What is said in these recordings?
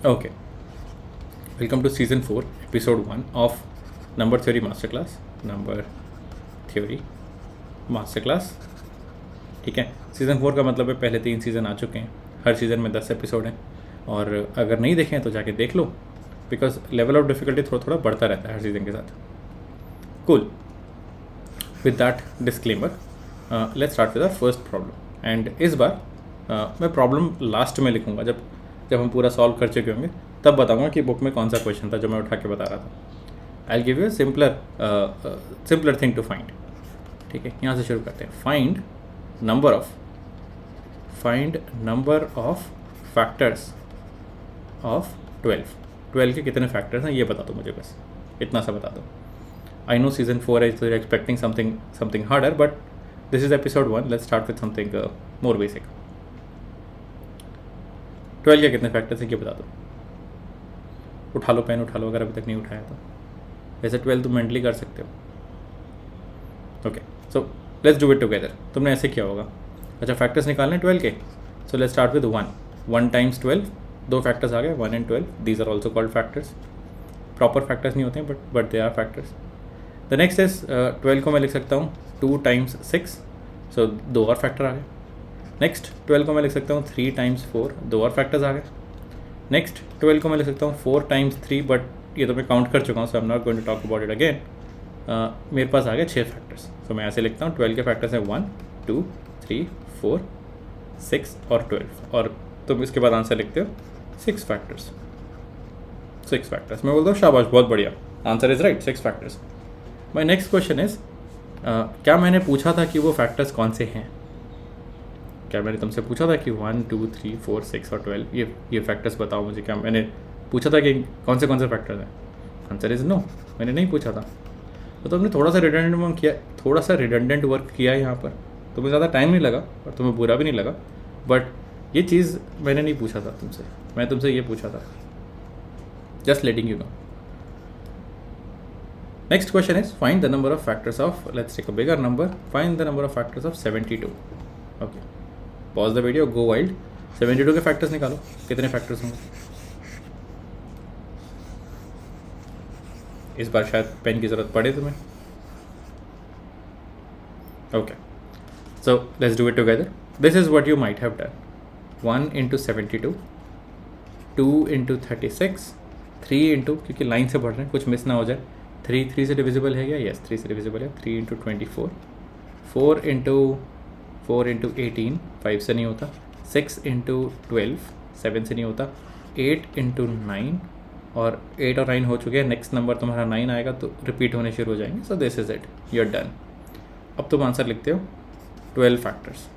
Okay, welcome to season 4, episode 1 of Number Theory Masterclass. Number Theory Masterclass. ठीक है, season 4 का मतलब है पहले 3 सीज़न आ चुके हैं, हर सीज़न में 10 एपिसोड हैं और अगर नहीं देखें तो जाके देख लो, बिकॉज लेवल ऑफ डिफ़िकल्टी थोड़ा थोड़ा बढ़ता रहता है हर सीज़न के साथ. Cool. With that disclaimer, let's start with our first problem. And इस बार मैं प्रॉब्लम लास्ट में लिखूँगा, जब हम पूरा सॉल्व कर चुके होंगे तब बताऊँगा कि बुक में कौन सा क्वेश्चन था जो मैं उठा के बता रहा था. I give you simpler thing to find. ठीक है, यहाँ से शुरू करते हैं. Find number of factors of 12 के कितने फैक्टर्स हैं ये बता दो मुझे, बस इतना सा बता दो. I know season 4 is expecting something harder, but this is episode 1. let's start with something more basic. 12 के कितने फैक्टर्स हैं ये बता दो. उठा लो पेन, उठा लो अगर अभी तक नहीं उठाया तो. वैसे 12 तुम मेंटली कर सकते हो. Okay, so let's do it together. तुमने ऐसे किया होगा. अच्छा, फैक्टर्स निकालने 12 के. So let's start with 1 times 12. दो फैक्टर्स आ गए, 1 and 12. These are also called factors. Proper factors नहीं होते हैं but they are factors. The next is 12 को मैं लिख सकता हूँ 2 times 6. सो दो और फैक्टर आ गए. नेक्स्ट 12 को मैं लिख सकता हूँ 3 times 4. दो और फैक्टर्स आ गए. नेक्स्ट 12 को मैं लिख सकता हूँ 4 times 3, बट ये तो मैं काउंट कर चुका हूँ, so I am not going to talk about it again. मेरे पास आ गए 6 फैक्टर्स. सो मैं ऐसे लिखता हूँ 12 के फैक्टर्स हैं 1 2 3 4 6 और 12. और तुम इसके बाद आंसर लिखते हो 6 फैक्टर्स. मैं बोलता हूँ शाबाश, बहुत बढ़िया, answer is right, 6 factors. My next question is, क्या मैंने पूछा था कि वो फैक्टर्स कौन से हैं? क्या मैंने तुमसे पूछा था कि 1 2 3 4 6 और 12 ये फैक्टर्स बताओ मुझे? क्या मैंने पूछा था कि कौन से फैक्टर्स हैं? आंसर इज़ नो, मैंने नहीं पूछा था. तो तुमने थोड़ा सा रिडंडेंट वर्क किया यहाँ पर. तुम्हें ज़्यादा टाइम नहीं लगा और तुम्हें बुरा भी नहीं लगा, बट ये चीज़ मैंने नहीं पूछा था तुमसे. मैं तुमसे ये पूछा था. Just letting you know. Next question is, find the number of factors of, let's take a bigger number, find the number of factors of 72. Okay, pause the video, go wild. 72 के फैक्टर्स निकालो, कितने factors होंगे? इस बार शायद pen की ज़रूरत पड़े तुम्हें. Okay, so let's do it together. This is what you might have done. 1 into 72, 2 into 36, 3 into, क्योंकि लाइन से बढ़ रहे हैं कुछ मिस ना हो जाए, 3 से डिविजिबल है क्या? यस, 3 से डिविजिबल है. 3 into 24, 4 into 18, 5 से नहीं होता. 6 into 12, 7 से नहीं होता. 8 into 9, और 8 और 9 हो चुके हैं. नेक्स्ट नंबर तुम्हारा 9 आएगा तो रिपीट होने शुरू हो जाएंगे. So this is it, you are done. अब तुम आंसर लिखते हो 12 factors.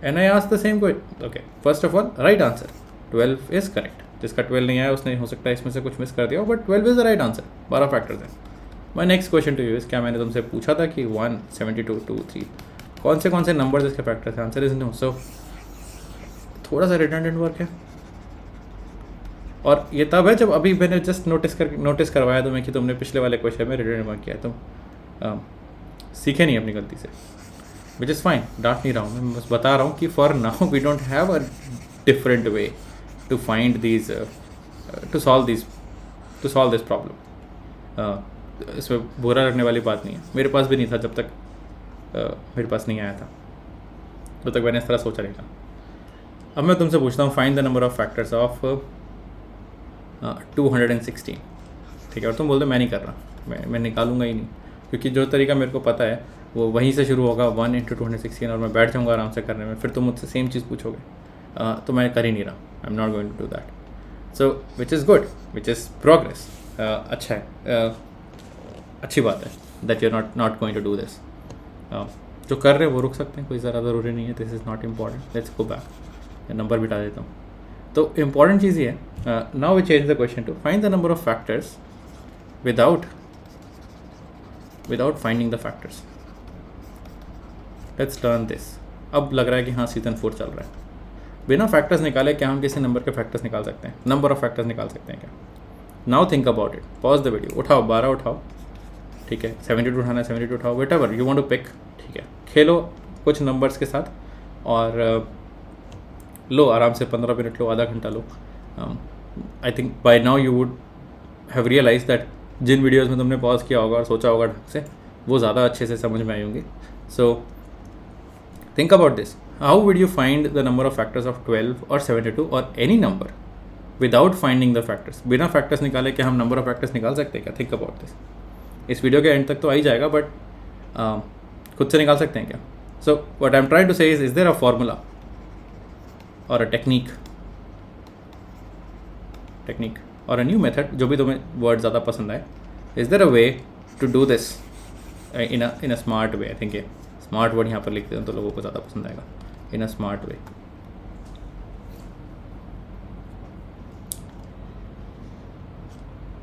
And I ask the same question. Okay, first of all right answer 12 is correct. जिसका 12 नहीं आया उसने हो सकता है इसमें से कुछ मिस कर दिया हो, but 12 is the right answer. 12 factors हैं. My next question to you is, क्या मैंने तुमसे पूछा था कि 1 72 2 3 कौन से नंबर्स इसके फैक्टर्स हैं? Answer is no. सो थोड़ा सा रिडंडेंट वर्क है. और ये तब है जब अभी मैंने जस्ट नोटिस करवाया तुम्हें कि तुमने पिछले वाले क्वेश्चन में रिडंडेंट वर्क किया. तुम सीखे नहीं अपनी गलती से, विच इज़ फाइन. डांट नहीं रहा हूँ मैं, बस बता रहा हूँ कि for now we don't have a different way to find these to solve this problem. इसमें बुरा लगने वाली बात नहीं है. मेरे पास भी नहीं था जब तक मेरे पास नहीं आया था, तब तक मैंने इस तरह सोचा नहीं था. अब मैं तुमसे पूछता हूँ, find the number of factors of 216. ठीक है, और तुम बोल दो मैं नहीं कर रहा, मैं निकालूंगा ही नहीं, क्योंकि जो तरीका मेरे को पता है वो वहीं से शुरू होगा 1 into 216, और मैं बैठ जाऊँगा आराम से करने में. फिर तुम मुझसे सेम चीज़ पूछोगे, तो मैं कर ही नहीं रहा. I am not going to do that. So which is good, which is progress. अच्छा है, अच्छी बात है that you are not going to do this. जो कर रहे हैं वो रुक सकते हैं, कोई ज़्यादा ज़रूरी नहीं है. This is not important. Let's go back. Number बिठा देता हूँ. तो इम्पॉर्टेंट चीज़ ये है, now we change the question to find the number of factors without finding the factors. Let's learn this. अब लग रहा है कि हाँ सीजन 4 चल रहा है. बिना फैक्टर्स निकाले क्या हम किसी नंबर के फैक्टर्स निकाल सकते हैं? नंबर ऑफ फैक्टर्स निकाल सकते हैं क्या? Now think about it. Pause the video. उठाओ 12 उठाओ, ठीक है, 72 उठाना है 72 उठाओ, whatever you want to pick. ठीक है, खेलो कुछ नंबर्स के साथ और लो आराम से 15 मिनट लो, आधा घंटा लो. I think by now you would have realised that जिन वीडियोज़ में तुमने पॉज किया होगा और सोचा होगा ढंग से, वो ज़्यादा अच्छे से समझ में आई होंगी. So think about this. How would you find the number of factors of 12 और 72 और any number without finding the factors? बिना फैक्टर्स निकाले क्या हम नंबर ऑफ फैक्टर्स निकाल सकते हैं क्या? Think about this. इस वीडियो के एंड तक तो आ ही जाएगा, बट खुद से निकाल सकते हैं क्या? So what I am trying to say is there a formula और अ टेक्निक और अ न्यू मेथड, जो भी तुम्हें वर्ड ज़्यादा पसंद आए. Is there a way to do this in a smart way? I think ये स्मार्ट वर्ड यहाँ पर लिखते हैं तो लोगों को ज़्यादा पसंद आएगा. इन अ स्मार्ट वे.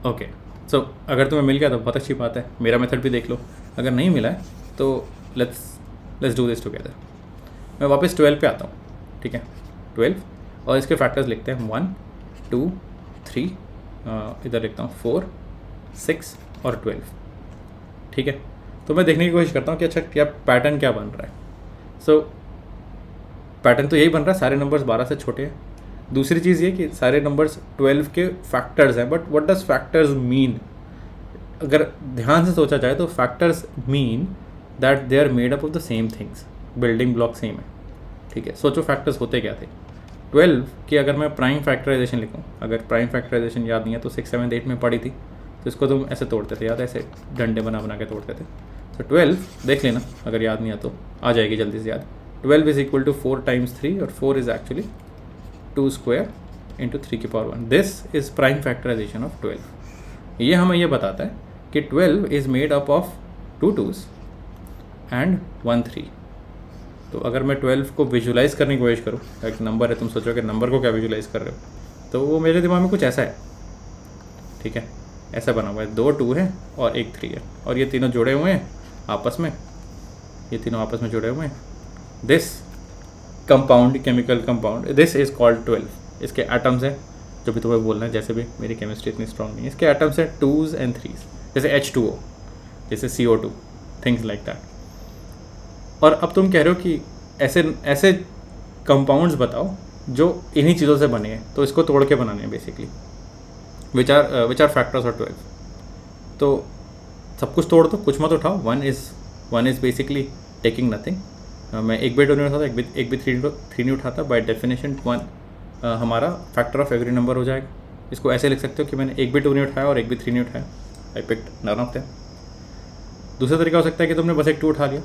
ओके, सो अगर तुम्हें मिल गया तो बहुत अच्छी बात है, मेरा मेथड भी देख लो. अगर नहीं मिला है तो लेट्स डू दिस टुगेदर. मैं वापस 12 पे आता हूँ. ठीक है, 12 और इसके फैक्टर्स लिखते हैं 1 2 3, इधर लिखता हूँ 4 6 और 12. ठीक है, तो मैं देखने की कोशिश करता हूँ कि अच्छा क्या पैटर्न क्या बन रहा है. सो पैटर्न तो यही बन रहा है, सारे नंबर्स 12 से छोटे हैं. दूसरी चीज़ ये कि सारे नंबर्स 12 के फैक्टर्स हैं. But what does factors mean? अगर ध्यान से सोचा जाए तो factors mean that they are made up of the same things. Building block same है. ठीक है, सोचो फैक्टर्स होते क्या थे. 12 की अगर मैं प्राइम फैक्टराइजेशन लिखूँ, अगर प्राइम फैक्टराइजेशन याद नहीं है तो 6 7 8 में पढ़ी थी, तो इसको तुम ऐसे तोड़ते थे, याद है? ऐसे डंडे बना के तोड़ते थे. तो 12 देख लेना, अगर याद नहीं है तो आ जाएगी जल्दी से याद. 12 इज इक्वल टू 4 times 3 और 4 इज एक्चुअली 2 square इंटू 3 की power 1. This is prime factorization of 12. ये हमें ये बताता है कि 12 is made up of 2 2s and 1 3. तो अगर मैं 12 को विजुलाइज करने की कोशिश करूँ, एक नंबर है, तुम सोचो कि नंबर को क्या विजुलाइज कर रहे हो, तो वो मेरे दिमाग में कुछ ऐसा है. ठीक है, ऐसा बना हुआ है, 2 2 है और 1 3 है, और ये तीनों जुड़े हुए हैं आपस में, ये तीनों आपस में जुड़े हुए हैं. This compound, chemical compound, this is called 12. इसके एटम्स हैं, जो भी तुम्हें बोलना है, जैसे भी मेरी केमिस्ट्री इतनी स्ट्रॉन्ग नहीं है, इसके एटम्स हैं 2s and 3s, जैसे H2O, जैसे CO2, थिंग्स लाइक दैट. और अब तुम कह रहे हो कि ऐसे कंपाउंड्स बताओ जो इन्हीं चीज़ों से बने हैं, तो इसको तोड़ के बनाने हैं basically, which are factors of 12. तो सब कुछ तोड़ दो, कुछ मत उठाओ. One is basically taking nothing. मैं एक भी 2 नहीं उठाता, एक भी 3 नहीं उठाता. बाय डेफिनेशन 1 हमारा फैक्टर ऑफ एवरी नंबर हो जाएगा. इसको ऐसे लिख सकते हो कि मैंने एक भी 2 नहीं उठाया और एक भी 3 नहीं उठाया. I picked none of them. दूसरा तरीका हो सकता है कि तुमने बस एक 2 उठा लिया.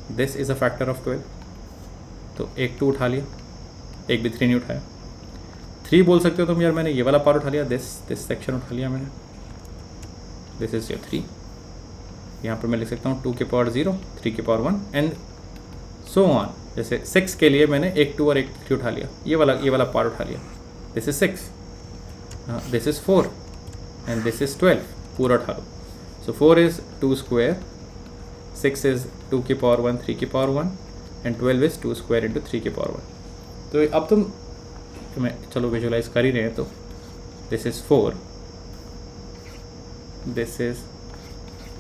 This is a factor of 12. तो एक 2 उठा लिया, एक भी 3 नहीं उठाया. 3 बोल सकते हो तुम, यार मैंने ये वाला पार्ट उठा लिया, दिस सेक्शन उठा लिया मैंने, दिस इज़ योर 3. यहाँ पर मैं लिख सकता हूँ 2 की पावर 0, 3 की पावर 1 एंड सो ऑन. जैसे 6 के लिए मैंने एक 2 और एक 3 उठा लिया, ये वाला पार्ट उठा लिया. This is 6, this is 4 and this is 12. पूरा उठा लो. सो 4 इज़ 2 square, 6 इज़ 2 की पावर 1, 3 की power 1 and 12 is 2 square into 3 की पावर 1. तो अब तुम चलो विजुलाइज कर ही रहे हैं, तो this is 4, this is,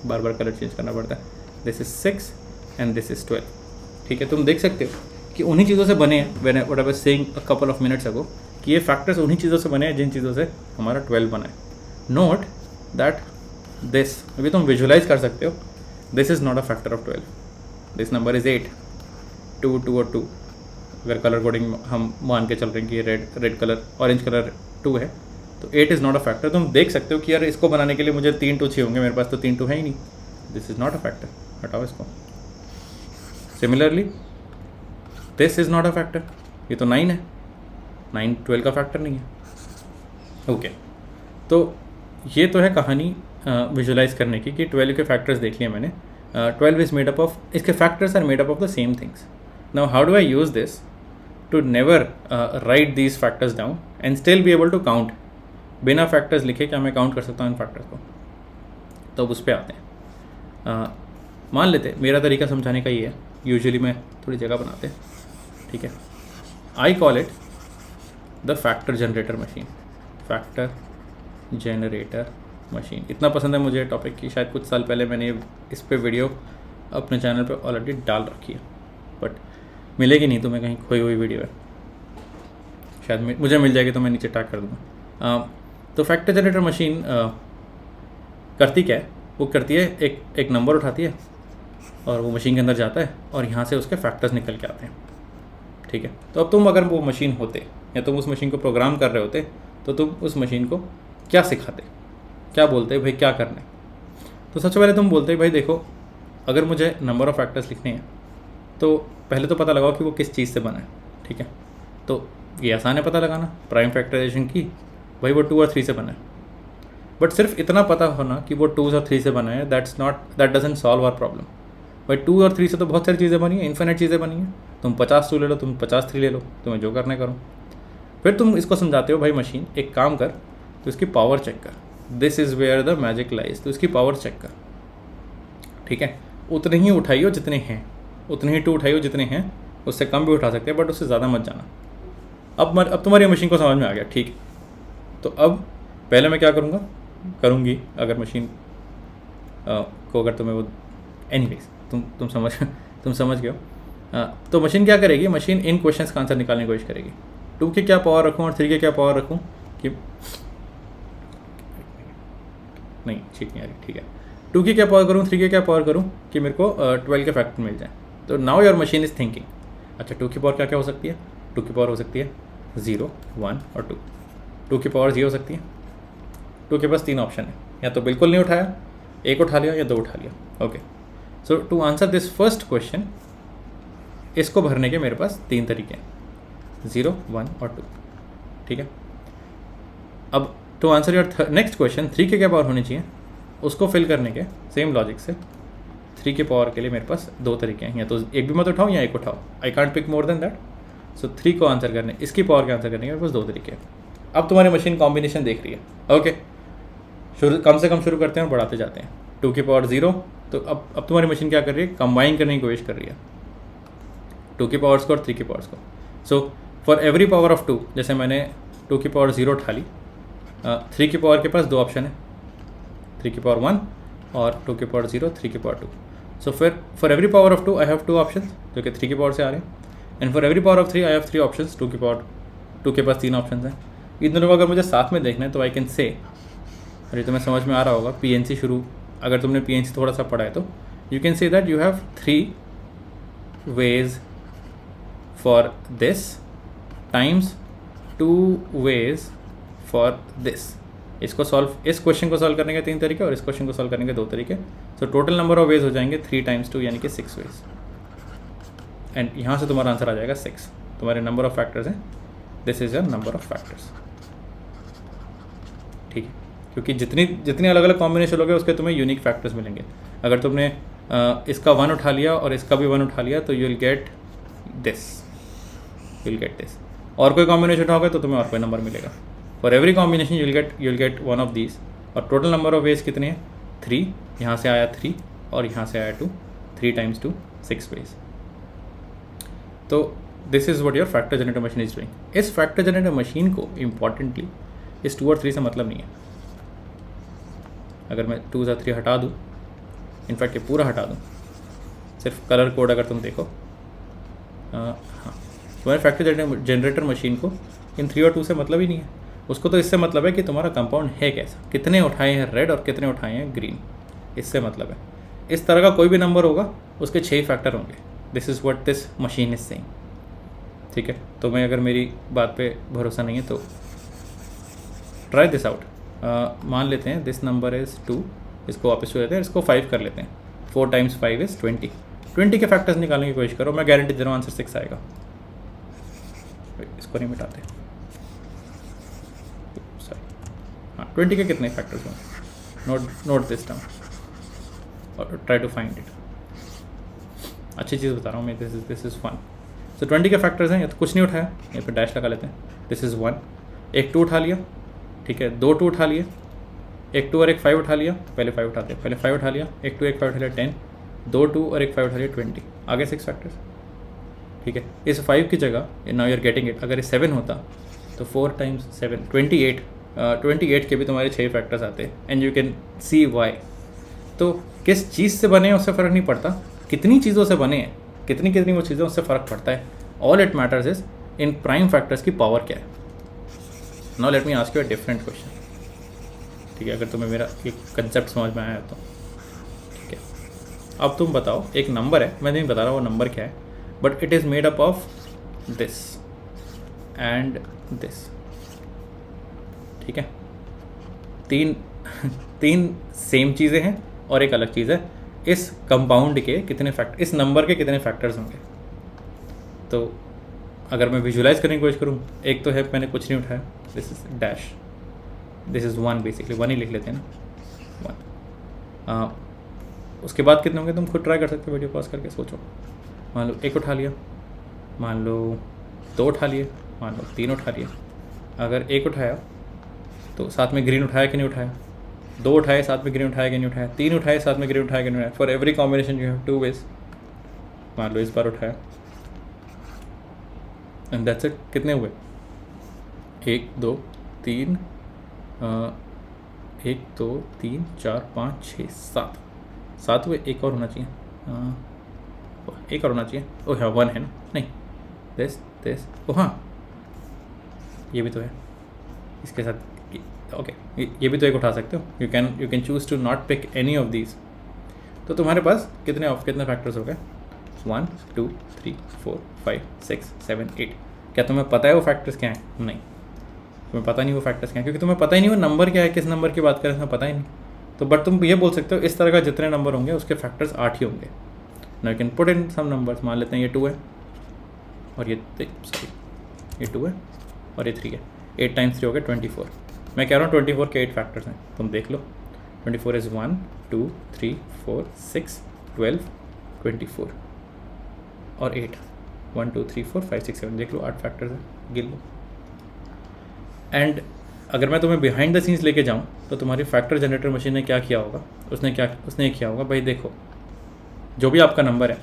bar bar colour change करना पड़ता है, this is 6 and this is 12. ठीक है, तुम देख सकते हो कि उन्हीं चीज़ों से बने हैं. What I was saying a couple of minutes ago, कि ये फैक्टर्स उन्हीं चीज़ों से बने हैं जिन चीज़ों से हमारा 12 बना है. नोट दैट दिस, अभी तुम विजुलाइज कर सकते हो, this is not a factor of 12. This number is 8, 2 2 और 2. अगर कलर कोडिंग हम मान के चल रहे हैं कि ये रेड कलर, ऑरेंज कलर 2 है, तो 8 इज़ नॉट अ फैक्टर. तुम देख सकते हो कि यार इसको बनाने के लिए मुझे 3 2 चाहिए होंगे, मेरे पास तो 3 2 है ही नहीं. This is not a factor, हटाओ इसको. Similarly this is not a factor, ये तो 9 है, 9 12 का फैक्टर नहीं है. ओके, तो ये तो है कहानी विजुलाइज करने की कि 12 के फैक्टर्स देख लिए मैंने. 12 इज़ मेड अप ऑफ, इसके factors are made up of the same things. Now how do I use this to never write these factors down and still be able to count? बिना factors लिखे क्या मैं count कर सकता हूँ इन factors को? तो अब उस पर आते हैं. मान लेते मेरा तरीका समझाने का ये है, यूजुअली मैं थोड़ी जगह बनाते हैं. ठीक है, I call it the factor generator machine. Factor generator machine, इतना पसंद है मुझे टॉपिक की, शायद कुछ साल पहले मैंने इस पे वीडियो अपने चैनल पे ऑलरेडी डाल रखी है, बट मिलेगी नहीं तुम्हें, कहीं खोई हुई वीडियो है. शायद मुझे मिल जाएगी तो मैं नीचे टैग कर दूँगा। तो फैक्टर जनरेटर मशीन करती क्या है, वो करती है एक नंबर उठाती है और वो मशीन के अंदर जाता है और यहाँ से उसके फैक्टर्स निकल के आते हैं, ठीक है। तो अब तुम अगर वो मशीन होते या तुम उस मशीन को प्रोग्राम कर रहे होते तो तुम उस मशीन को क्या सिखाते, क्या बोलते भाई क्या करना है? तो सबसे पहले तुम बोलते भाई देखो, अगर मुझे नंबर ऑफ़ फैक्टर्स लिखने हैं तो पहले तो पता लगाओ कि वो किस चीज़ से बना है, ठीक है। तो ये आसान है पता लगाना, प्राइम फैक्टराइजेशन की, भाई वो 2 और 3 से बना है। बट सिर्फ इतना पता होना कि वो 2 और 3 से बना है, that doesn't solve our problem. भाई 2 और 3 से तो बहुत सारी चीज़ें बनी हैं, इन्फिनिट चीज़ें बनी हैं। तुम 50 2 ले लो, तुम 50 3 ले लो, तुम्हें जो करना है करो। फिर तुम इसको समझाते हो भाई मशीन एक काम कर, तो इसकी पावर चेक कर, this is where the magic lies, तो इसकी पावर चेक कर, ठीक है। उतने ही उठाइयो जितने हैं, उतने ही 2 उठाइयो जितने हैं, उससे कम भी उठा सकते हैं बट उससे ज़्यादा मत जाना। अब तुम्हारी मशीन को समझ में आ गया, ठीक है। तो अब पहले मैं क्या करूँगी अगर मशीन को, अगर तुम्हें वो एनीवेज तुम समझ गए हो। तो मशीन क्या करेगी, मशीन इन क्वेश्चंस का आंसर निकालने की कोशिश करेगी। 2 की क्या पावर रखूँ और 3 की क्या पावर रखूँ कि नहीं ठीक नहीं आ रही, ठीक है। 2 की क्या पावर करूँ, 3 की क्या पावर करूँ कि मेरे को 12 के फैक्टर मिल जाए। तो now your machine is thinking, अच्छा 2 की पावर क्या क्या हो सकती है? 2 की पावर हो सकती है 0, 1 और 2। 2 की पावर 0 हो सकती है। 2 के पास 3 ऑप्शन है, या तो बिल्कुल नहीं उठाया, 1 उठा लिया या 2 उठा लिया। Okay, so to answer this first question, इसको भरने के मेरे पास 3 तरीके हैं, 0, 1 और 2, ठीक है। अब to answer your next question, 3 की क्या पावर होनी चाहिए, उसको फिल करने के सेम लॉजिक से 3 की पावर के लिए मेरे पास 2 तरीके हैं, या तो एक भी मत उठाओ या 1 उठाओ, I can't pick more than that. So 3 को आंसर करने, इसकी पावर के आंसर करने के मेरे पास 2 तरीके हैं। अब तुम्हारी मशीन कॉम्बिनेशन देख रही है, ओके। कम से कम शुरू करते हैं और बढ़ाते जाते हैं। 2 की पावर 0, तो अब तुम्हारी मशीन क्या कर रही है, कंबाइन करने की कोशिश कर रही है 2 की पावर्स को और 3 की पावर्स को। So for every power of 2, जैसे मैंने 2 की पावर 0 उठा ली, 3 की पावर के पास 2 ऑप्शन है, 3 की पावर 1 और 2 की पावर 0, 3 की पावर 2। सो फिर for every power of 2 I have 2 option जो कि 3 की पावर से आ रहे हैं, and for every power of 3 I have 3 option, 2 की पावर 2 के पास 3 ऑप्शन हैं। इन दोनों को अगर मुझे साथ में देखना है तो आई कैन से, और ये तुम्हें समझ में आ रहा होगा, PNC शुरू, अगर तुमने PNC थोड़ा सा पढ़ा है तो you can say that you have 3 ways for this times 2 ways for this. इसको सॉल्व, इस क्वेश्चन को सॉल्व करने के 3 तरीके और इस क्वेश्चन को सॉल्व करने के 2 तरीके। So total number of ways हो जाएंगे 3 times 2 यानी कि 6 ways, एंड यहाँ से तुम्हारा आंसर आ जाएगा 6। तुम्हारे नंबर ऑफ फैक्टर्स हैं, this is your number of factors, ठीक है। क्योंकि जितनी अलग अलग कॉम्बिनेशन होगे उसके तुम्हें यूनिक फैक्टर्स मिलेंगे। अगर तुमने इसका 1 उठा लिया और इसका भी 1 उठा लिया तो यू विल गेट दिस, और कोई कॉम्बिनेशन उठाओगे तो तुम्हें और कोई नंबर मिलेगा। For every combination you will get one of these, और टोटल नंबर ऑफ वेज कितने हैं, 3, यहाँ से आया 3 और यहाँ से आया 2, 3 times 2 6 ways। तो this is what your factor generator machine is doing. इस फैक्टर जनरेटर मशीन को इम्पॉर्टेंटली इस 2 और 3 से मतलब नहीं है। अगर मैं 2 और 3 हटा दूँ, इनफैक्ट ये पूरा हटा दूँ, सिर्फ कलर कोड अगर तुम देखो, हाँ, तुम्हारे फैक्टर जनरेटर मशीन को इन 3 और 2 से मतलब ही नहीं है। उसको तो इससे मतलब है कि तुम्हारा कंपाउंड है कैसा, कितने उठाए हैं रेड और कितने उठाए हैं ग्रीन, इससे मतलब है। इस तरह का कोई भी नंबर होगा उसके 6 फैक्टर होंगे। This is what this machine is saying, ठीक है। तो मैं, अगर मेरी बात पे भरोसा नहीं है तो ट्राई दिस आउट। मान लेते हैं दिस नंबर इज़ 2, इसको वापस छू लेते हैं, इसको 5 कर लेते हैं। 4 times 5 इज़ 20। 20 के फैक्टर्स निकालने की कोशिश करो, मैं गारंटी दे रहा हूँ आंसर 6 आएगा। इसको नहीं मिटाते, सॉरी। हाँ, 20 के कितने फैक्टर्स हों, नोट दिस डाउन और ट्राई टू फाइंड इट। अच्छी चीज़ बता रहा हूँ मैं, दिस इज़ फन। सो 20 के फैक्टर्स हैं, या तो कुछ नहीं उठाया, यहाँ पे डैश लगा लेते हैं, दिस इज़ 1, एक 2 उठा लिया, ठीक है, 2 2 उठा लिए, एक 2 और एक 5 उठा लिया, पहले 5 उठाते हैं, पहले 5 उठा लिया, एक 2 एक 5 उठा लिया 10, 2 2 और एक 5 उठा लिया 20, आगे 6 फैक्टर्स, ठीक है। इस 5 की जगह now you are getting it, अगर ये 7 होता तो 4 times 7 28, 28 के भी तुम्हारे 6 फैक्टर्स आते हैं, and you can see why. तो किस चीज़ से बने हैं उससे फ़र्क नहीं पड़ता, कितनी चीज़ों से बने हैं, कितनी वो चीज़ें, उससे फ़र्क पड़ता है। All it matters is in prime factors की पावर क्या है। Now let me ask you a different question, ठीक है, अगर तुम्हें मेरा एक कंसेप्ट समझ में आया तो ठीक है। अब तुम बताओ, एक नंबर है, मैं नहीं बता रहा वो नंबर क्या है, but it is made up of this and this, ठीक है। तीन सेम चीज़ें हैं और एक अलग चीज़ है। इस कंपाउंड के कितने फैक्टर, इस नंबर के कितने फैक्टर्स होंगे। तो अगर मैं विजुलाइज करने की कोशिश करूँ, एक तो है मैंने कुछ नहीं उठाया, this is dash, this is 1, basically 1 ही लिख लेते हैं ना, 1। उसके बाद कितने होंगे तुम खुद ट्राई कर सकते हो, वीडियो पॉज करके सोचो। मान लो 1 उठा लिया, मान लो 2 उठा लिए, मान लो 3 उठा लिए। अगर 1 उठाया तो साथ में ग्रीन उठाया कि नहीं उठाया, 2 उठाए साथ में ग्रीन उठाया कि नहीं उठाया, 3 उठाए साथ में ग्रीन उठाया कि नहीं उठाया। For every combination you have 2 ways. मान लो इस बार उठाया एंड दैट्स इट। कितने हुए, 1 2 3 1 2 3 4 5 6 7 हुए। एक और होना चाहिए, एक और होना चाहिए। ओह हाँ 1 है ना, नहीं दिस ओह हाँ ये भी तो है इसके साथ, ओके ये भी तो एक उठा सकते हो। You can choose to not pick any of these. तो तुम्हारे पास कितने फैक्टर्स हो गए, 1 2 3 4 5 6 7 8। क्या तुम्हें पता है वो फैक्टर्स क्या हैं? नहीं, तुम्हें पता नहीं वो फैक्टर्स क्या हैं, क्योंकि तुम्हें पता ही नहीं वो नंबर क्या है, किस नंबर की बात करें तुम्हें पता ही नहीं। तो बट तुम ये बोल सकते हो इस तरह का जितने नंबर होंगे उसके फैक्टर्स 8 ही होंगे। Now you can put in some numbers. मान लेते हैं ये 2 है और ये 2 है और ये 3 है। 8 टाइम्स 3 हो गया 24। मैं कह रहा हूँ 24 के 8 फैक्टर्स हैं, तुम देख लो। 24 इज़ 1 2 3 4 6 12 24 और 8 1 2 3 4 5 6 7, देख लो 8 फैक्टर्स हैं, गिन लो। एंड अगर मैं तुम्हें बिहाइंड द सीन्स लेके जाऊँ तो तुम्हारी फैक्टर जनरेटर मशीन ने क्या किया होगा, उसने ये किया होगा, भाई देखो जो भी आपका नंबर है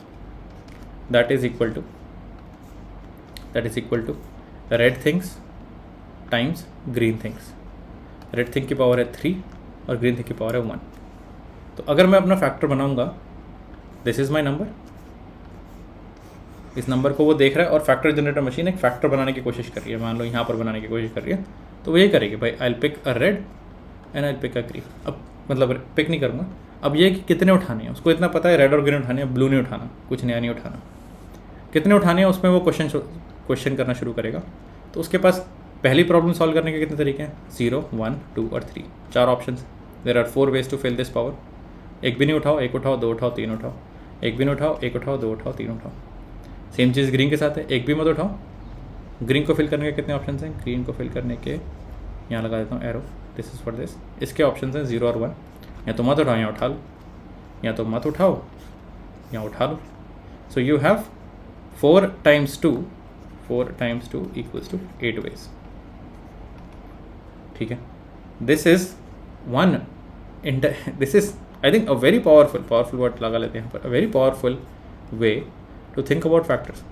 that is equal to red things times green things. Red thing की पावर है 3 और ग्रीन थिंग की पावर है 1। तो अगर मैं अपना फैक्टर बनाऊंगा, दिस इज़ माई नंबर, इस नंबर को वो देख रहा है और फैक्टर जनरेटर मशीन एक फैक्टर बनाने की कोशिश कर रही है। मान लो यहाँ पर बनाने की कोशिश कर रही है, तो वो ये करेगी, भाई I will pick a red and I will pick a green. अब मतलब पिक नहीं करूँगा, अब ये कि कितने उठाने हैं उसको इतना पता है, रेड और ग्रीन उठाने हैं, ब्लू नहीं उठाना, कुछ नया नहीं उठाना। कितने उठाने हैं उसमें वो क्वेश्चन करना शुरू करेगा। तो उसके पास पहली प्रॉब्लम सॉल्व करने के कितने तरीके हैं, 0 1 2 और 3, 4 option. There are 4 ways to fill this power. एक भी नहीं उठाओ, 1 उठाओ, 2 उठाओ, 3 उठाओ, एक भी नहीं उठाओ, 1 उठाओ, 2 उठाओ, 3 उठाओ। सेम चीज़ ग्रीन के साथ है, एक भी मत उठाओ। ग्रीन को फिल करने के कितने ऑप्शन हैं, ग्रीन को फिल करने के यहाँ लगा देता हूँ arrow, this is for this. इसके ऑप्शन हैं 0 और 1। या तो मत उठाओ, यहाँ उठा लो, या तो मत उठाओ, यहाँ उठा लो। So you have 4 times 2 equals to 8 ways, ठीक है। This is I think a very powerful word लगा लेते हैं यहाँ पर, a very powerful way to think about factors.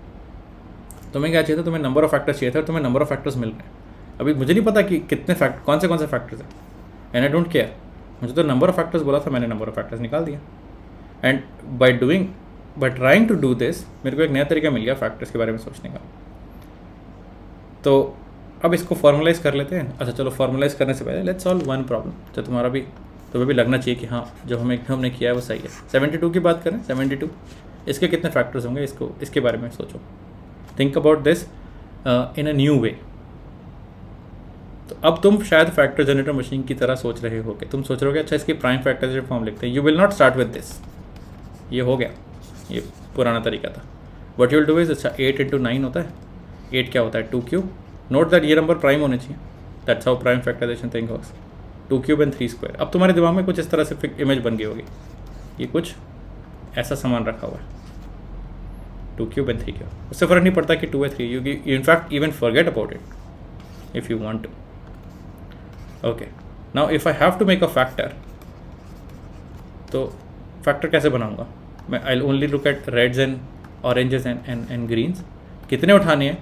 तुम्हें क्या चाहिए था, तुम्हें नंबर ऑफ फैक्टर्स चाहिए था और तुम्हें नंबर ऑफ फैक्टर्स मिल रहे हैं। अभी मुझे नहीं पता कि कितने कौन से फैक्टर्स हैं, एंड आई डोंट केयर। मुझे तो नंबर ऑफ फैक्टर्स बोला था, मैंने नंबर ऑफ फैक्टर्स निकाल दिया। And by trying to do this मेरे को एक नया तरीका मिल गया फैक्टर्स के बारे में सोचने का। तो अब इसको फॉर्मलाइज कर लेते हैं। अच्छा चलो, फॉर्मलाइज करने से पहले लेट्स सॉल्व वन प्रॉब्लम जो तुम्हें भी लगना चाहिए कि हाँ जो हमने किया है वो सही है। 72 की बात करें, 72 इसके कितने फैक्टर्स होंगे, इसके बारे में सोचो। Think about this in a new way. तो अब तुम शायद फैक्टर जनरेटर मशीन की तरह सोच रहे हो कि तुम सोच रहे हो कि अच्छा इसकी प्राइम फैक्टराइजेशन फॉर्म लिखते हैं। You will not start with this, ये हो गया, ये पुराना तरीका था। What you will do is, अच्छा 8 × 9 होता है, 8 क्या होता है 2 क्यूब। नोट दैट ये नंबर प्राइम होने चाहिए, that's how prime factorization thing works. 2 cube and 3 square. अब तुम्हारे दिमाग में कुछ इस तरह से इमेज बन गई होगी, ये कुछ ऐसा सामान रखा हुआ है, 2 क्यूब एंड 3 क्यूब। उससे फ़र्क नहीं पड़ता कि 2 है 3, you in fact even forget about it if you want to. Okay, now if I have to make a factor, तो फैक्टर कैसे बनाऊंगा मैं? I will only look at reds and oranges and greens. कितने उठाने हैं,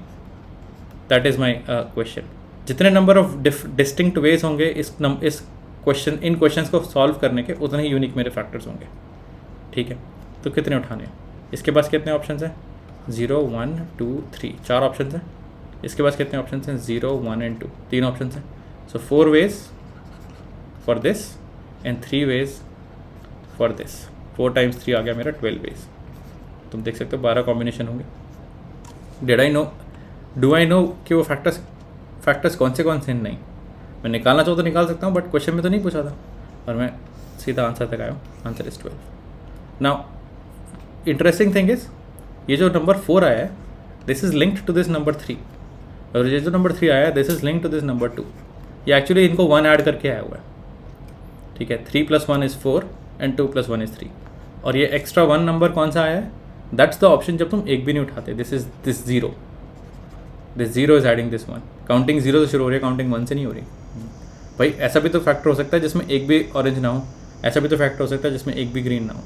दैट इज़ माई क्वेश्चन। जितने number of distinct ways होंगे इन क्वेश्चंस को सॉल्व करने के, उतने ही यूनिक मेरे फैक्टर्स होंगे, ठीक है। तो कितने उठाने हैं, इसके पास कितने ऑप्शंस हैं, 0 1 2 3, 4 ऑप्शंस हैं। इसके पास कितने ऑप्शन हैं? 0, 1 एंड 2, 3 ऑप्शन हैं. सो 4 ways for this and 3 ways for this. 4 times 3 आ गया मेरा 12 वेज. तुम देख सकते हो 12 कॉम्बिनेशन होंगे. डू आई नो कि वो फैक्टर्स कौन से नहीं. मैं निकालना चाहूँ तो निकाल सकता हूँ, बट क्वेश्चन में तो नहीं पूछा था और मैं सीधा आंसर तक आया हूँ. Answer is 12. Now interesting thing is ये जो नंबर 4 आया है this is linked to this number 3, और ये जो नंबर 3 आया है this is linked to this number 2. ये एक्चुअली इनको 1 ऐड करके आया हुआ है. ठीक है, 3 + 1 = 4 एंड 2 + 1 = 3. और ये एक्स्ट्रा 1 नंबर कौन सा आया है? दैट्स द ऑप्शन जब तुम एक भी नहीं उठाते. This 0. This 0 is adding this 1. Counting 0 से शुरू हो रही है, काउंटिंग 1 से नहीं हो रही. भाई ऐसा भी तो फैक्टर हो सकता है जिसमें एक भी ऑरेंज ना हो. ऐसा भी तो फैक्टर हो सकता है जिसमें एक भी ग्रीन ना हो.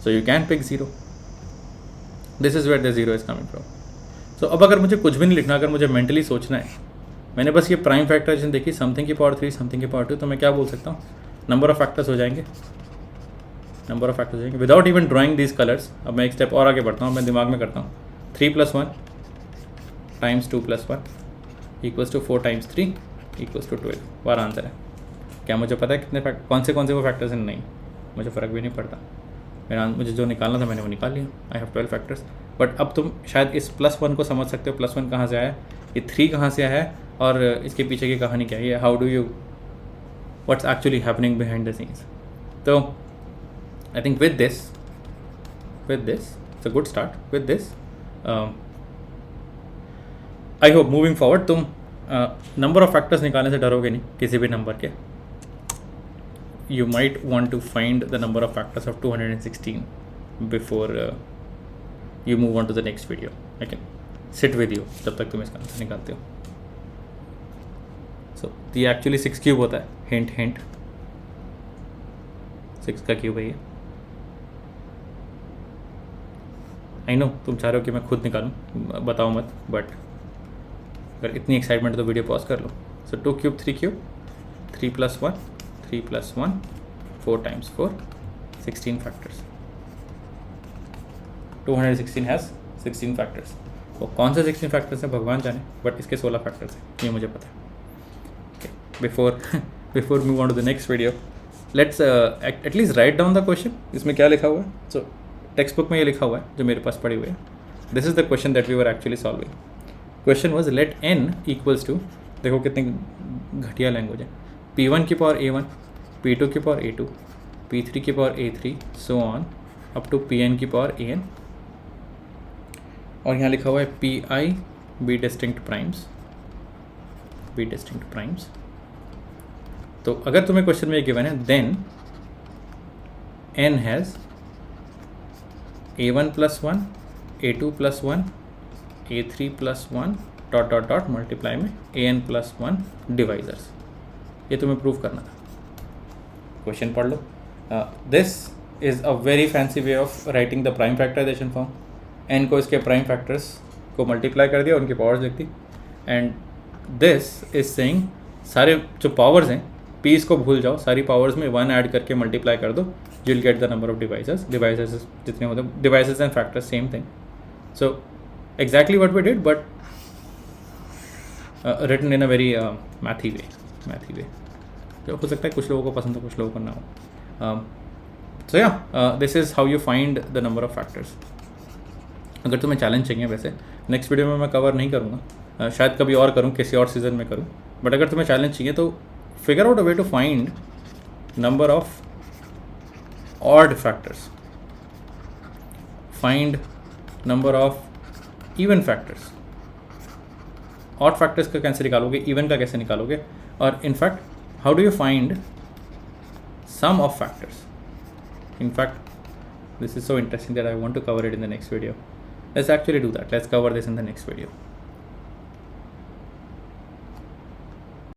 So you can pick 0. This is where the 0 is coming from. So अब अगर मुझे कुछ भी नहीं लिखना, अगर मुझे मेंटली सोचना है, मैंने बस ये प्राइम फैक्टराइजेशन देखी, समथिंग की पावर 3, समथिंग की पावर 2, तो मैं क्या बोल सकता हूँ? नंबर ऑफ फैक्टर्स हो जाएंगे. Without even drawing these colours. अब मैं एक स्टेप और आगे बढ़ता हूँ, मैं दिमाग में करता हूँ. 3 + 1 टाइम्स 2 + 1 = 4 टाइम्स 3 = 12. बार आंसर है. क्या मुझे पता है कितने कौन से वो फैक्टर्स हैं? नहीं, मुझे फ़र्क भी नहीं पड़ता. मुझे जो निकालना था मैंने वो निकाल लिया. I have 12 factors. बट अब तुम शायद इस +1 को समझ सकते हो. +1 कहाँ से आया, ये 3 कहाँ से आया है, और इसके पीछे की कहानी क्या है, ये how do you what's actually happening behind the scenes. तो I think with this it's a good start. With this I hope moving forward तुम नंबर ऑफ फैक्टर्स निकालने से डरोगे नहीं किसी भी नंबर के. You might want to find the number of factors of 216 before you move on to the next video. I can sit with you जब तक तुम इसका आंसर निकालते हो. So ये actually 6 क्यूब होता है. Hint 6 का क्यूब है ये. I know तुम चाह रहे हो कि मैं खुद निकालूं, बताओ मत, बट अगर इतनी एक्साइटमेंट है तो वीडियो पॉज कर लो. So 2 cube 3 cube 3 + 1 3 + 1 4 times 4 16 factors. 216 has 16 factors. वो कौन से 16 फैक्टर्स हैं भगवान जाने, बट इसके 16 फैक्टर्स हैं, ये मुझे पता है. Before move on to the next video, let's at least write down the question. इसमें क्या लिखा हुआ है? सो टेक्स्ट बुक में ये लिखा हुआ है जो मेरे पास पड़ी हुई है. This is the question that we were actually solving. Question was let n = देखो कितनी घटिया लैंग्वेज है. P1 की पावर A1, P2 की पावर A2, P3 की power A3, so on up to Pn की पावर An. और यहाँ लिखा हुआ है Pi be distinct primes. तो अगर तुम्हें क्वेश्चन में ये गिवन है, then n has A1 + 1, A2 + 1, A3 + 1 ... multiply में An + 1 डिवाइजर्स. ये तुम्हें प्रूव करना था. क्वेश्चन पढ़ लो. This is a very fancy way of writing the prime factorisation form. N को इसके प्राइम फैक्टर्स को मल्टीप्लाई कर दिया, उनकी पावर्स लिख दी. एंड दिस इज सेइंग सारे जो पावर्स हैं, पीस को भूल जाओ, सारी पावर्स में 1 ऐड करके मल्टीप्लाई कर दो, you will get the number of devices. जितने होते हैं devices and factors, same thing. So exactly what we did, but written in a very mathy way. तो हो सकता है कुछ लोगों को पसंद हो, कुछ लोगों को ना हो. सो या this is how you find the number of factors. अगर तुम्हें चैलेंज चाहिए, वैसे नेक्स्ट वीडियो में मैं कवर नहीं करूँगा, शायद कभी और करूँ, किसी और सीज़न में करूँ, बट अगर तुम्हें चैलेंज चाहिए तो figure out a way to find number of odd factors, find number of even factors. Odd factors का कैसे निकालोगे, इवन का कैसे निकालोगे, और in fact how do you find sum of factors. In fact this is so interesting that I want to cover it in the next video. Let's actually do that. Let's cover this in the next video.